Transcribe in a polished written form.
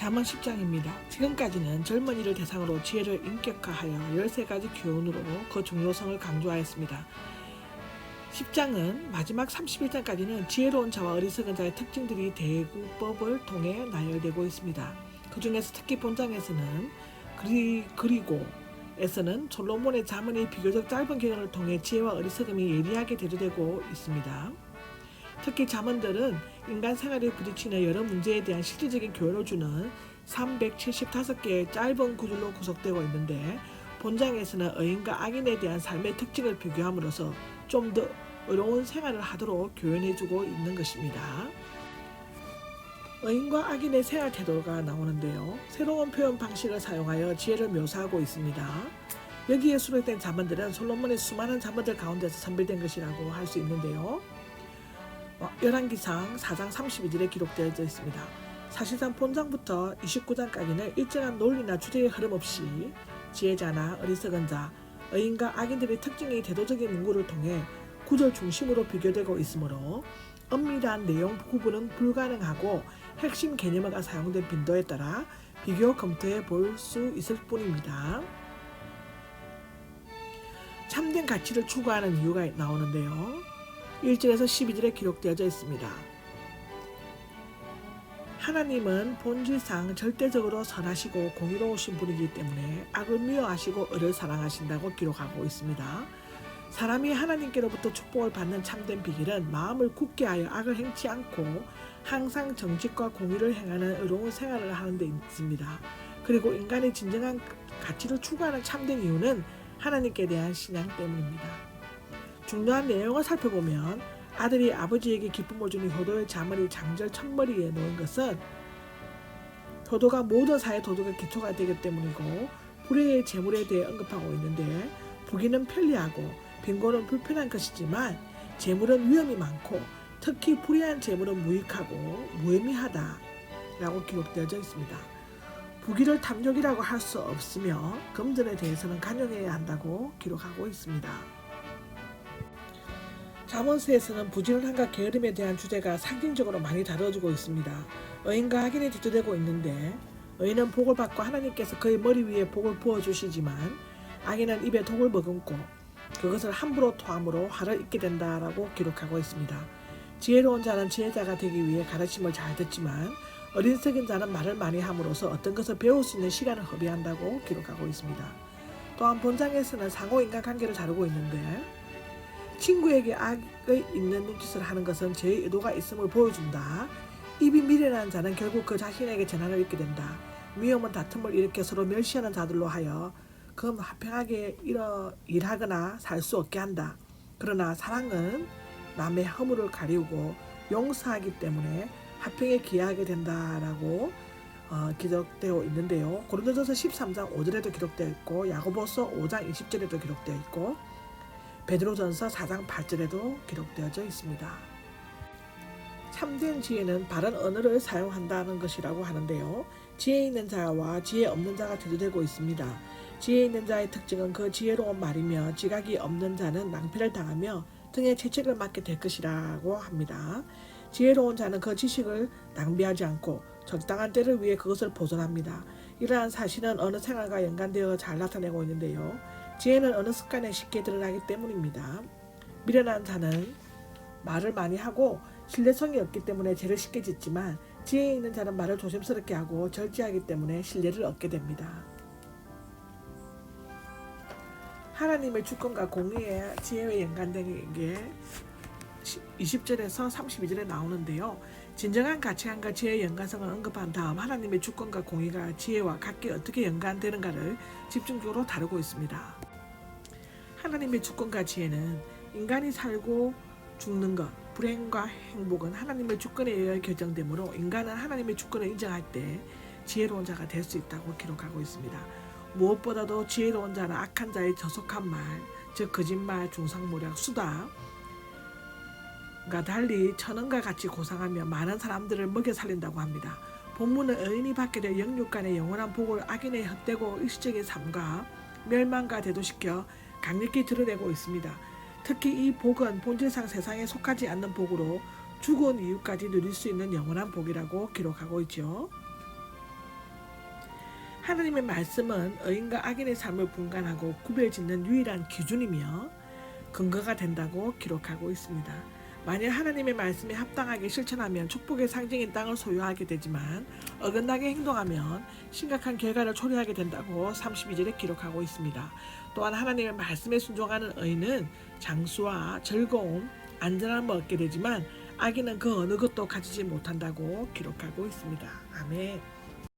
잠언 10장입니다. 지금까지는 젊은이를 대상으로 지혜를 인격화하여 13가지 교훈으로 그 중요성을 강조하였습니다. 10장은 마지막 31장까지는 지혜로운 자와 어리석은 자의 특징들이 대구법을 통해 나열되고 있습니다. 그 중에서 특히 본장에서는 그리고에서는 솔로몬의 잠언이 비교적 짧은 기간을 통해 지혜와 어리석음이 예리하게 대두되고 있습니다. 특히 잠언들은 인간 생활에 부딪히는 여러 문제에 대한 실질적인 교훈을 주는 375개의 짧은 구절로 구성되고 있는데, 본장에서는 의인과 악인에 대한 삶의 특징을 비교함으로써 좀 더 어려운 생활을 하도록 교훈해주고 있는 것입니다. 의인과 악인의 생활 태도가 나오는데요. 새로운 표현 방식을 사용하여 지혜를 묘사하고 있습니다. 여기에 수록된 잠언들은 솔로몬의 수많은 잠언들 가운데서 선별된 것이라고 할 수 있는데요. 열왕기상 4장 32절에 기록되어 있습니다. 사실상 본장부터 29장까지는 일정한 논리나 주제의 흐름 없이 지혜자나 어리석은 자, 의인과 악인들의 특징의 대도적인 문구를 통해 구절 중심으로 비교되고 있으므로 엄밀한 내용 구분은 불가능하고 핵심 개념어가 사용된 빈도에 따라 비교 검토해 볼 수 있을 뿐입니다. 참된 가치를 추구하는 이유가 나오는데요. 1절에서 12절에 기록되어져 있습니다. 하나님은 본질상 절대적으로 선하시고 공의로우신 분이기 때문에 악을 미워하시고 을을 사랑하신다고 기록하고 있습니다. 사람이 하나님께로부터 축복을 받는 참된 비결은 마음을 굳게 하여 악을 행치 않고 항상 정직과 공의를 행하는 의로운 생활을 하는 데 있습니다. 그리고 인간의 진정한 가치를 추구하는 참된 이유는 하나님께 대한 신앙 때문입니다. 중요한 내용을 살펴보면 아들이 아버지에게 기쁨을 주는 효도의 잠언이 장절 첫머리에 놓인 것은 효도가 모든 사회 도덕의 기초가 되기 때문이고, 불의의 재물에 대해 언급하고 있는데, 부귀는 편리하고 빈곤은 불편한 것이지만 재물은 위험이 많고 특히 불의한 재물은 무익하고 무의미하다 라고 기록되어져 있습니다. 부귀를 탐욕이라고 할 수 없으며 금전에 대해서는 간용해야 한다고 기록하고 있습니다. 잠언서에서는 부지런함과 게으름에 대한 주제가 상징적으로 많이 다뤄지고 있습니다. 의인과 악인이 대두되고 있는데, 의인은 복을 받고 하나님께서 그의 머리 위에 복을 부어주시지만 악인은 입에 독을 머금고 그것을 함부로 토함으로 화를 입게 된다라고 기록하고 있습니다. 지혜로운 자는 지혜자가 되기 위해 가르침을 잘 듣지만 어리석은 자는 말을 많이 함으로써 어떤 것을 배울 수 있는 시간을 허비한다고 기록하고 있습니다. 또한 본장에서는 상호 인간관계를 다루고 있는데, 친구에게 악의 있는 눈짓을 하는 것은 죄의 의도가 있음을 보여준다. 입이 미련한 자는 결국 그 자신에게 재난을 입게 된다. 위험은 다툼을 일으켜 서로 멸시하는 자들로 하여 그럼 화평하게 일하거나 살 수 없게 한다. 그러나 사랑은 남의 허물을 가리우고 용서하기 때문에 화평에 기여하게 된다라고 기록되어 있는데요. 고린도전서 13장 5절에도 기록되어 있고, 야고보서 5장 20절에도 기록되어 있고, 베드로전서 4장 8절에도 기록되어져 있습니다. 참된 지혜는 바른 언어를 사용한다는 것이라고 하는데요. 지혜 있는 자와 지혜 없는 자가 대두되고 있습니다. 지혜 있는 자의 특징은 그 지혜로운 말이며, 지각이 없는 자는 낭패를 당하며 등의 채찍을 맞게 될 것이라고 합니다. 지혜로운 자는 그 지식을 낭비하지 않고 적당한 때를 위해 그것을 보존합니다. 이러한 사실은 어느 생활과 연관되어 잘 나타내고 있는데요. 지혜는 어느 습관에 쉽게 드러나기 때문입니다. 미련한 자는 말을 많이 하고 신뢰성이 없기 때문에 죄를 쉽게 짓지만, 지혜 있는 자는 말을 조심스럽게 하고 절제하기 때문에 신뢰를 얻게 됩니다. 하나님의 주권과 공의의 지혜에 연관된 게 20절에서 32절에 나오는데요. 진정한 가치관과 지혜의 연관성을 언급한 다음 하나님의 주권과 공의가 지혜와 각기 어떻게 연관되는가를 집중적으로 다루고 있습니다. 하나님의 주권과 지혜는 인간이 살고 죽는 것, 불행과 행복은 하나님의 주권에 의해 결정되므로 인간은 하나님의 주권을 인정할 때 지혜로운 자가 될 수 있다고 기록하고 있습니다. 무엇보다도 지혜로운 자는 악한 자의 저속한 말, 즉 거짓말, 중상모략, 수다가 달리 천언과 같이 고상하며 많은 사람들을 먹여 살린다고 합니다. 본문은 의인이 받게 될 영육간의 영원한 복을 악인의 헛되고 일시적인 삶과 멸망과 대도시켜 강력히 드러내고 있습니다. 특히 이 복은 본질상 세상에 속하지 않는 복으로 죽은 이후까지 누릴 수 있는 영원한 복이라고 기록하고 있죠. 하나님의 말씀은 의인과 악인의 삶을 분간하고 구별짓는 유일한 기준이며 근거가 된다고 기록하고 있습니다. 만약 하나님의 말씀에 합당하게 실천하면 축복의 상징인 땅을 소유하게 되지만 어긋나게 행동하면 심각한 결과를 초래하게 된다고 32절에 기록하고 있습니다. 또한 하나님의 말씀에 순종하는 의인은 장수와 즐거움, 안전함을 얻게 되지만 악인은 그 어느 것도 가지지 못한다고 기록하고 있습니다. 아멘.